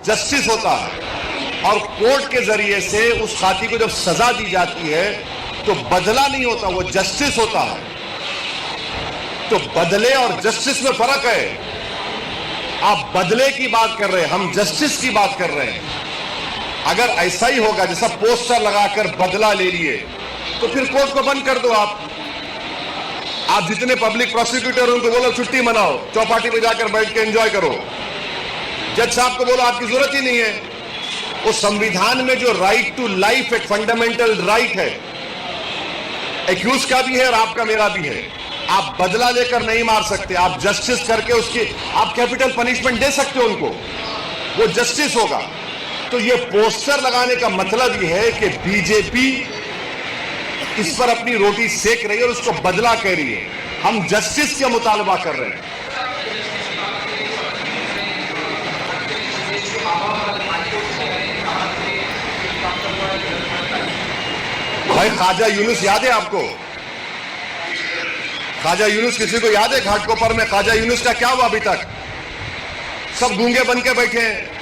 Justice होता है, और कोर्ट के जरिए से उस खाती को जब सजा दी जाती है तो बदला नहीं होता, वो जस्टिस होता है। तो बदले और जस्टिस में फर्क है। आप बदले की बात कर रहे हैं, हम जस्टिस की बात कर रहे हैं। अगर ऐसा ही होगा जैसा पोस्टर लगाकर बदला ले लिए तो फिर कोर्ट को बंद कर दो। आप जितने पब्लिक प्रोसिक्यूटर उनको बोलो छुट्टी मनाओ, चौपाटी पे जाकर बैठ के एंजॉय करो। जज साहब को बोलो आपकी जरूरत ही नहीं है। वो संविधान में जो राइट टू लाइफ एक फंडामेंटल राइट है, एक्यूज का भी है और आपका मेरा भी है। आप बदला लेकर नहीं मार सकते, आप जस्टिस करके उसकी आप कैपिटल पनिशमेंट दे सकते हो उनको, वो जस्टिस होगा। तो ये पोस्टर लगाने का मतलब ये है कि बीजेपी इस पर अपनी रोटी सेक रही है और उसको बदला कह रही है। हम जस्टिस का मुतालबा कर रहे हैं। भाई ख्वाजा यूनुस याद है आपको? ख्वाजा यूनुस किसी को याद है? घाटकोपर में ख्वाजा यूनुस का क्या हुआ? अभी तक सब गूंगे बन के बैठे हैं।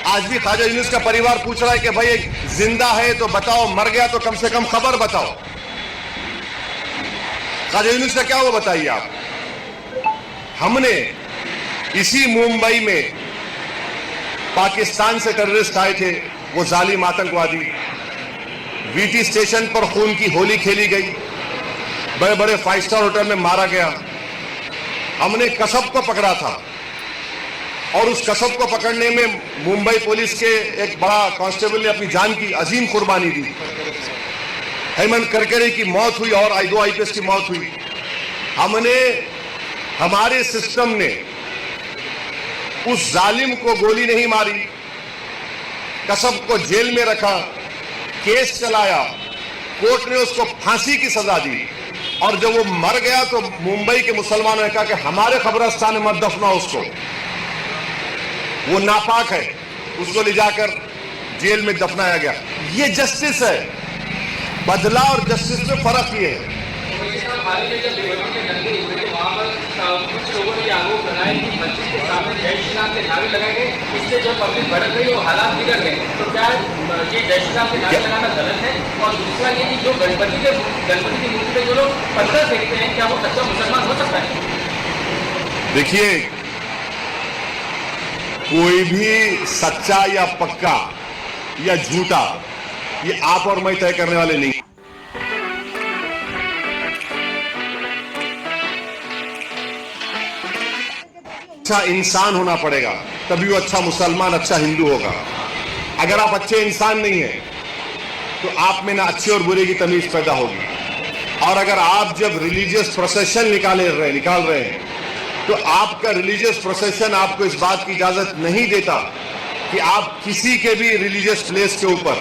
आज भी ख्वाजा यूनुस का परिवार पूछ रहा है कि भाई एक जिंदा है तो बताओ, मर गया तो कम से कम खबर बताओ। ख्वाजा यूनुस का क्या हुआ बताइए आप। हमने इसी मुंबई में पाकिस्तान से टेररिस्ट आए थे, वो जालिम आतंकवादी। वीटी स्टेशन पर खून की होली खेली गई, बड़े बड़े 5 स्टार होटल में मारा गया। हमने कसब को पकड़ा था और उस कसब को पकड़ने में मुंबई पुलिस के एक बड़ा कांस्टेबल ने अपनी जान की अजीम कुर्बानी दी। हेमंत करकरे की मौत हुई और 2 आईपीएस की मौत हुई। हमने, हमारे सिस्टम ने उस जालिम को गोली नहीं मारी, कसब को जेल में रखा, केस चलाया, कोर्ट ने उसको फांसी की सजा दी। और जब वो मर गया तो मुंबई के मुसलमानों ने कहा कि हमारे कब्रिस्तान में मत दफनाओ उसको, वो नापाक है, उसको ले जाकर जेल में दफनाया गया। ये जस्टिस है। बदला और जस्टिस में फर्क ये है। कुछ लोगों ने आरोप लगाया कि मस्जिद के सामने जय श्री राम के नारे लगाए गए, इससे जब पब्लिक भड़क गई और हालात बिगड़ गए। तो क्या ये जय श्री राम के नारे लगाना गलत है? और दूसरा ये कि जो गणपति की मूर्ति पे जो लोग पत्थर फेंकते हैं, क्या वो सच्चा मुसलमान हो सकता है? देखिए, कोई भी सच्चा या पक्का या झूठा ये आप और मैं तय करने वाले नहीं। अच्छा इंसान होना पड़ेगा, तभी वो अच्छा मुसलमान, अच्छा हिंदू होगा। अगर आप अच्छे इंसान नहीं हैं तो आप में ना अच्छे और बुरे की तमीज पैदा होगी। और अगर आप जब रिलीजियस प्रोसेशन निकाल रहे हैं तो आपका रिलीजियस प्रोसेशन आपको इस बात की इजाजत नहीं देता कि आप किसी के भी रिलीजियस प्लेस के ऊपर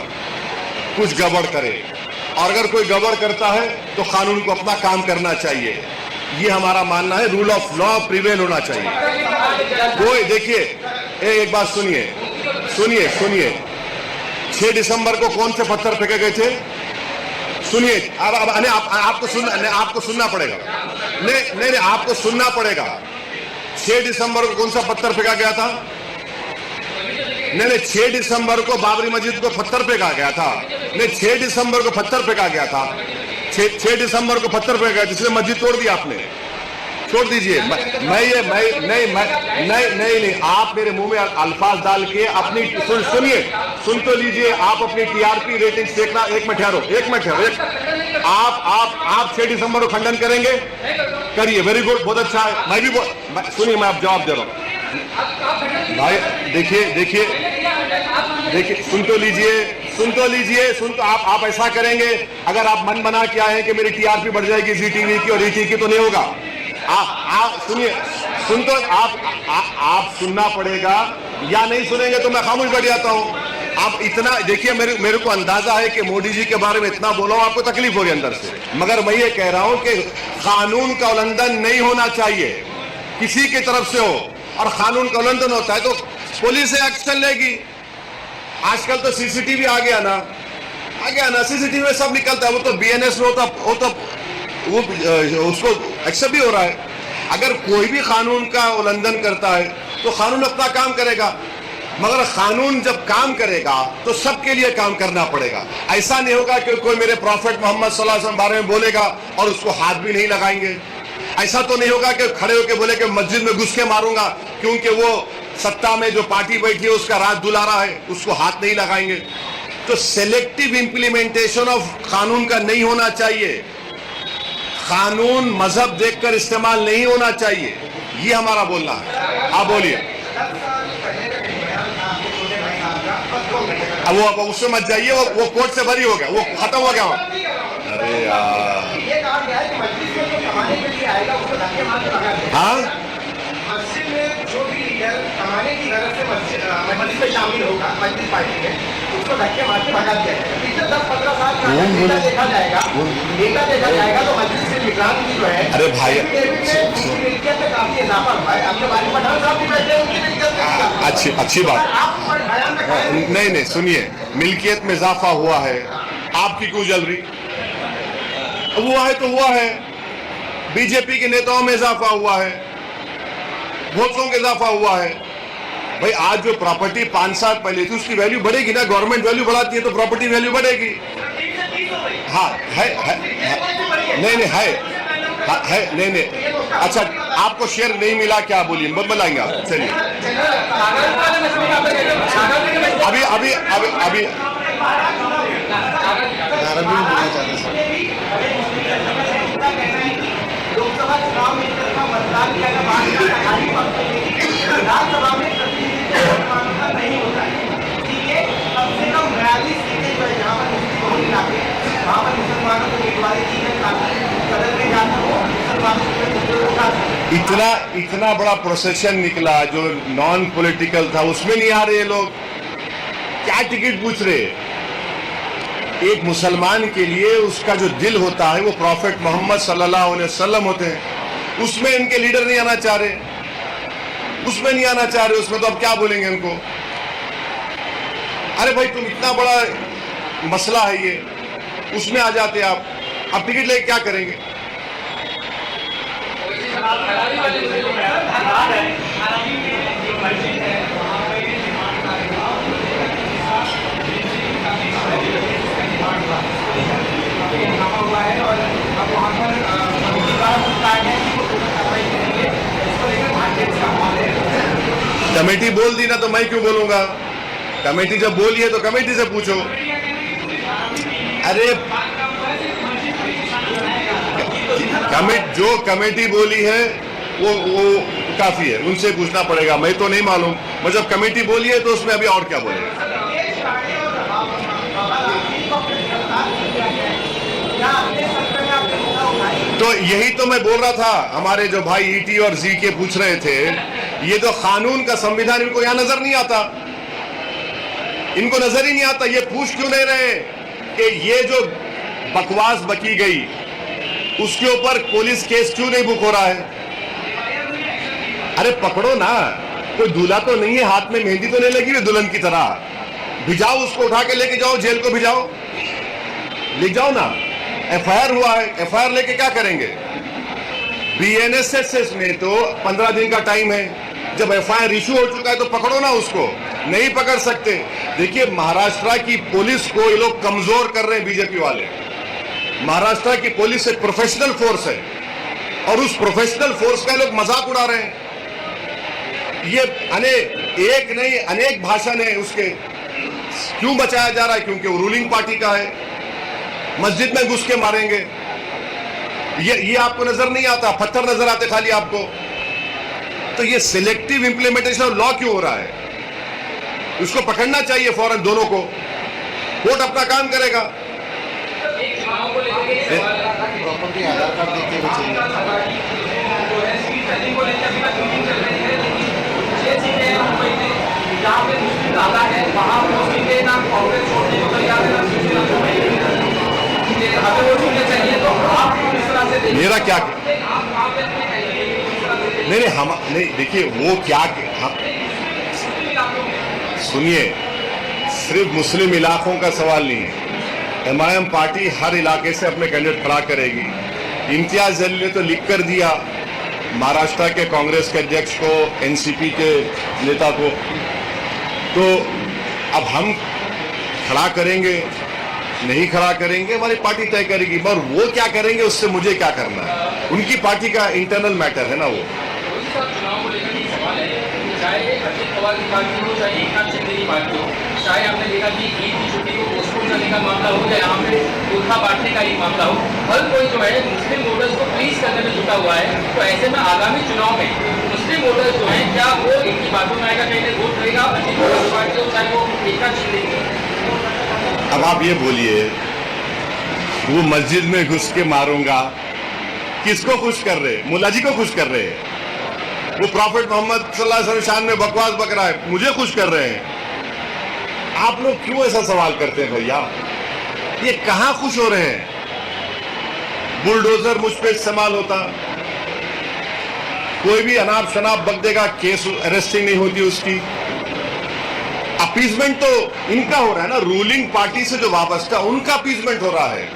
कुछ गड़बड़ करें। और अगर कोई गड़बड़ करता है तो कानून को अपना काम करना चाहिए। ये हमारा मानना है। रूल ऑफ लॉ प्रिवेल होना चाहिए। कोई देखिए, एक बात सुनिए 6 दिसंबर को कौन से पत्थर फेंके गए थे? सुनिए, आपको सुनना पड़ेगा। नहीं, आपको सुनना पड़ेगा। 6 दिसंबर को कौन सा पत्थर फेंका गया था? नहीं, 6 दिसंबर को बाबरी मस्जिद को पत्थर फेंका गया था। नहीं, 6 दिसंबर को पत्थर फेंका गया था। 6 दिसंबर को पत्थर फेंका गया, जिसने मस्जिद तोड़ दी आपने। छोड़ दीजिए। नहीं, आप मेरे मुंह में अल्फाज डाल के अपनी सुन तो लीजिए। आप अपनी टीआरपी रेटिंग देखना। एक मिनट ठहरो। आप 6 दिसंबर को खंडन करेंगे? करिए, वेरी गुड, बहुत अच्छा है। मैं भी सुनिए, मैं आप जवाब दे रहा हूं भाई। देखिए, सुन तो लीजिए। आप ऐसा करेंगे, अगर आप मन बना के आए हैं कि मेरी टीआरपी बढ़ जाएगी जी टीवी की और ईटी की, तो नहीं होगा। आप सुनना पड़ेगा, या नहीं सुनेंगे तो मैं खामोश बैठ जाता हूं। आप इतना देखिए, मेरे को अंदाजा है कि मोदी जी के बारे में इतना बोला हूं, आपको तकलीफ हो रही अंदर से। मगर मैं ये कह रहा हूं कि कानून का उल्लंघन नहीं होना चाहिए, किसी की तरफ से हो, और कानून का उल्लंघन होता है तो पुलिस एक्शन लेगी। आजकल तो सीसीटीवी आ गया ना, सीसीटीवी में सब निकलता है। वो तो बीएनएस में होता, वो उसको एक्सेप्ट भी हो रहा है। अगर कोई भी कानून का उल्लंघन करता है तो कानून अपना काम करेगा। मगर कानून जब काम करेगा तो सबके लिए काम करना पड़ेगा। ऐसा नहीं होगा कि कोई मेरे प्रॉफेट मोहम्मद सल्लल्लाहु अलैहि वसल्लम बारे में बोलेगा और उसको हाथ भी नहीं लगाएंगे। ऐसा तो नहीं होगा कि खड़े होकर बोले कि मस्जिद में घुस के मारूंगा क्योंकि वो सत्ता में जो पार्टी बैठी है उसका राज दुलारा है, उसको हाथ नहीं लगाएंगे। तो सेलेक्टिव इंप्लीमेंटेशन ऑफ कानून का नहीं होना चाहिए। कानून मजहब देखकर इस्तेमाल नहीं होना चाहिए, ये हमारा बोलना है। आप बोलिए। अब वो उससे मत जाइए, वो कोर्ट से भरी हो गया, वो खत्म हो गया। अरे यार, ये कहा गया है कि मस्जिद में जो कमाने के लिए आएगा उसको धक्के मार के भगा दिया। हाँ, मस्जिद में जो भी लीडर कमाने की गरज से मस्जिद में शामिल होगा, मस्जिद पार्टी में, उसको धक्के मार के भगा दिया जाएगा। पिछले 10-15 साल का डेटा देखा जाएगा तो मस्जिद से निगरान की जो है, अरे भाई, उनकी मिल्कियत में काफी इजाफा हुआ है। अपने बारे पठान साहब भी बैठे हैं, उनकी मिल्कियत में अच्छी बात। आप बयान में कहा है। नहीं, सुनिए, मिल्कियत में इजाफा हुआ है, आपकी क्यों जल रही? हुआ है तो हुआ है। बीजेपी के नेताओं में इजाफा हुआ है, वोटों का इजाफा हुआ है। भाई आज जो प्रॉपर्टी 5 साल पहले थी उसकी वैल्यू बढ़ेगी ना, गवर्नमेंट वैल्यू बढ़ाती है तो प्रॉपर्टी वैल्यू बढ़ेगी। हाँ है नहीं है नहीं। अच्छा, आपको शेयर नहीं मिला क्या? बोलिए, बताएंगे आप। चलिए, अभी लोकसभा चुनाव में इसका मतदान किया गया, विधानसभा में नहीं होता है। इसलिए कम से कम 42 सीटें जो है जहाँ पर मुस्लिम बहुल इलाके, वहाँ पर मुसलमानों को उम्मीदवारी दी है ताकि बदल में जाना हो, मुसलमानों को इतना बड़ा प्रोसेशन निकला जो नॉन पॉलिटिकल था, उसमें नहीं आ रहे लोग। क्या टिकट पूछ रहे? एक मुसलमान के लिए उसका जो दिल होता है वो प्रॉफेट मोहम्मद सल्लल्लाहु अलैहि वसल्लम होते हैं, उसमें इनके लीडर नहीं आना चाह रहे, उसमें तो अब क्या बोलेंगे इनको? अरे भाई, तुम इतना बड़ा मसला है ये, उसमें आ जाते आप, अब टिकट लेके क्या करेंगे? कमेटी बोल दी ना तो मैं क्यों बोलूंगा? कमेटी जब बोली है तो कमेटी से पूछो। अरे जो कमेटी बोली है वो काफी है, उनसे पूछना पड़ेगा, मैं तो नहीं मालूम। मैं जब कमेटी बोली है तो उसमें अभी और क्या बोलेगा? तो यही तो मैं बोल रहा था, हमारे जो भाई ईटी और जी के पूछ रहे थे, ये तो कानून का संविधान इनको यहां नजर नहीं आता, इनको नजर ही नहीं आता। ये पूछ क्यों नहीं रहे कि ये जो बकवास बकी गई उसके ऊपर पुलिस केस क्यों नहीं बुक हो रहा है? अरे पकड़ो ना, कोई दूल्हा तो नहीं है, हाथ में मेहंदी तो नहीं लगी हुई दुल्हन की तरह, भिजाओ उसको, उठा के लेके जाओ, जेल को भिजाओ, ले जाओ ना। एफआईआर हुआ है, एफआईआर लेके क्या करेंगे? बीएनएसएस में तो 15 दिन का टाइम है, जब एफआईआर इशू हो चुका है तो पकड़ो ना उसको, नहीं पकड़ सकते। देखिए, महाराष्ट्र की पुलिस को ये लोग कमजोर कर रहे हैं बीजेपी वाले। महाराष्ट्र की पुलिस एक प्रोफेशनल फोर्स है और उस प्रोफेशनल फोर्स का लोग मजाक उड़ा रहे हैं। ये एक नहीं अनेक भाषण है उसके। क्यों बचाया जा रहा है? क्योंकि वो रूलिंग पार्टी का है। मस्जिद में घुस के मारेंगे, ये आपको नजर नहीं आता, पत्थर नजर आते खाली आपको। तो ये सिलेक्टिव इंप्लीमेंटेशन ऑफ लॉ क्यों हो रहा है? उसको पकड़ना चाहिए फौरन दोनों को, कोर्ट अपना काम करेगा। प्रॉपर्टी आधार कार्ड देखते मेरा क्या नहीं, हम नहीं, देखिए वो क्या, सुनिए, सिर्फ मुस्लिम इलाकों का सवाल नहीं है। एमआईएम पार्टी हर इलाके से अपने कैंडिडेट खड़ा करेगी। इम्तियाज जलील ने तो लिख कर दिया महाराष्ट्र के कांग्रेस के अध्यक्ष को, एनसीपी के नेता को, तो अब हम खड़ा करेंगे नहीं खड़ा करेंगे, हमारी पार्टी तय करेगी, पर वो क्या करेंगे उससे मुझे क्या करना है, उनकी पार्टी का इंटरनल मैटर है ना वो। चुनाव को लेकर एक सवाल है, चाहे अजित पवार की पार्टी हो चाहे एकनाथ शिंदे की पार्टी हो, चाहे आपने देखा कि ईद की छुट्टी को पोस्टपोन करने का मामला हो या यहाँ पे गोरखा बांटने का एक मामला हो, हर कोई जो है मुस्लिम वोटर्स को प्लीज करने में जुटा हुआ है। तो ऐसे में आगामी चुनाव में मुस्लिम वोटर्स जो है क्या वो इनकी बातों में आएगा, कहीं वोट करेगा अजित पवार की पार्टी हो चाहे वो एकनाथ शिंदे की। अब आप ये बोलिए, वो मस्जिद में घुस के मारूंगा, किसको खुश कर रहे? मुल्ला जी को खुश कर रहे हैं। वो प्रॉफिट मोहम्मद सल्लल्लाहु अलैहि वसल्लम शान में बकवास बक रहा है, मुझे खुश कर रहे हैं। आप लोग क्यों ऐसा सवाल करते हैं भैया? ये कहां खुश हो रहे हैं? बुलडोजर मुझ पे इस्तेमाल होता, कोई भी अनाप शनाप बक देगा, केस अरेस्टिंग नहीं होती उसकी। अपीजमेंट तो इनका हो रहा है ना, रूलिंग पार्टी से जो वाबस्ता उनका अपीजमेंट हो रहा है,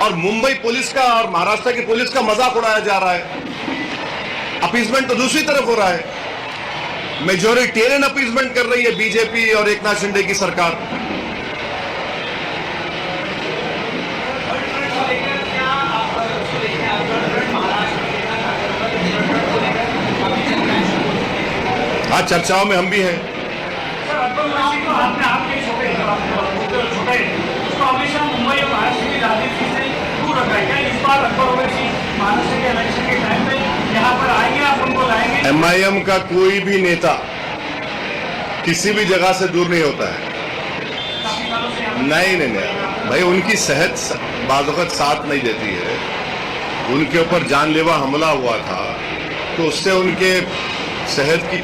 और मुंबई पुलिस का और महाराष्ट्र की पुलिस का मजाक उड़ाया जा रहा है। अपीजमेंट तो दूसरी तरफ हो रहा है, मेजोरिटेरियन अपीजमेंट कर रही है बीजेपी और एकनाथ शिंदे की सरकार। हाँ, चर्चाओं में हम भी हैं। आपने आपके छोटे उसको हमेशा मुंबई और महाराष्ट्र की राजनीति से दूर रखा है। क्या इस बार अकबर ओवैसी महाराष्ट्र के इलेक्शन के टाइम पे यहाँ पर आएंगे, आप उनको लाएंगे? MIM का कोई भी नेता किसी भी जगह से दूर नहीं होता है। नहीं नहीं नहीं भाई, उनकी सेहत बाज़-औक़ात साथ नहीं देती है। उनके ऊपर जानलेवा हमला हुआ था, तो उससे उनके सेहत की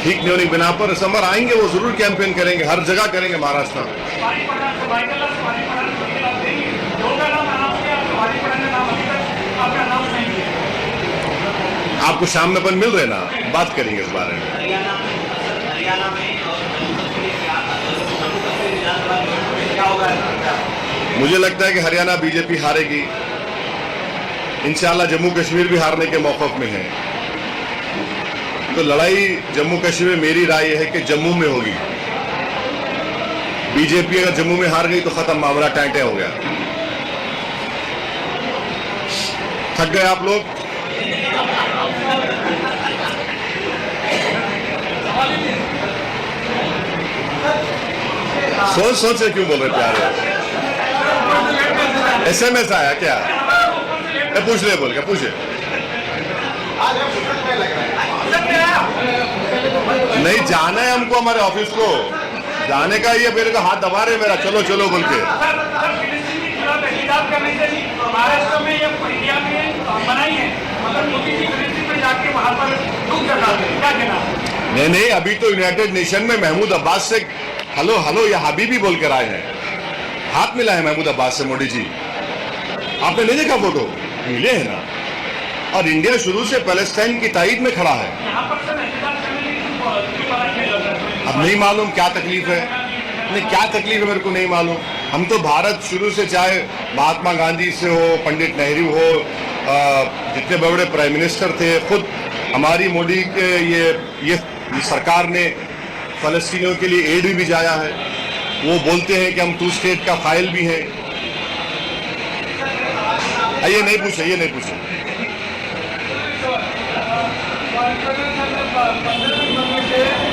ठीक नहीं होने की बिना पर समर आएंगे, वो जरूर कैंपेन करेंगे, हर जगह करेंगे महाराष्ट्र में। आपको शाम में अपन मिल रहे ना, बात करेंगे इस बारे में। मुझे लगता है कि हरियाणा बीजेपी हारेगी, इंशाल्लाह जम्मू कश्मीर भी हारने के मौक़िफ़ में है। तो लड़ाई जम्मू कश्मीर में मेरी राय है कि जम्मू में होगी। बीजेपी अगर जम्मू में हार गई तो खत्म, मामला टाइटे हो गया। थक गए आप लोग? सोच सोच के क्यों बोल रहे प्यारे? SMS आया क्या? पूछ ले, बोल के पूछे। नहीं जाना है हमको, हमारे ऑफिस को जाने का। ये मेरे को हाथ दबा रहे मेरा, चलो चलो बोल के। महाराष्ट्र में ये इंडिया में बनाई है, मगर मोदी जी फिलिस्तीन में जाके वहां पर रुक जाता है, क्या कहना? नहीं नहीं, अभी तो यूनाइटेड नेशन में महमूद अब्बास से हेलो हेलो या हबीबी बोल कर आए हैं, हाथ मिला है महमूद अब्बास से मोदी जी। आपने नहीं देखा फोटो? मिले हैं ना। और इंडिया शुरू से पैलेस्टाइन की ताईद में खड़ा है। अब नहीं मालूम क्या तकलीफ है, नहीं क्या तकलीफ है मेरे को नहीं मालूम। हम तो भारत शुरू से, चाहे महात्मा गांधी से हो, पंडित नेहरू हो, जितने बड़े बड़े प्राइम मिनिस्टर थे, खुद हमारी मोदी के ये सरकार ने फलस्तीनियों के लिए एड भी भिजाया है। वो बोलते हैं कि हम 2 स्टेट का फाइल भी हैं। ये नहीं पूछे, ये नहीं पूछे। पंद्रह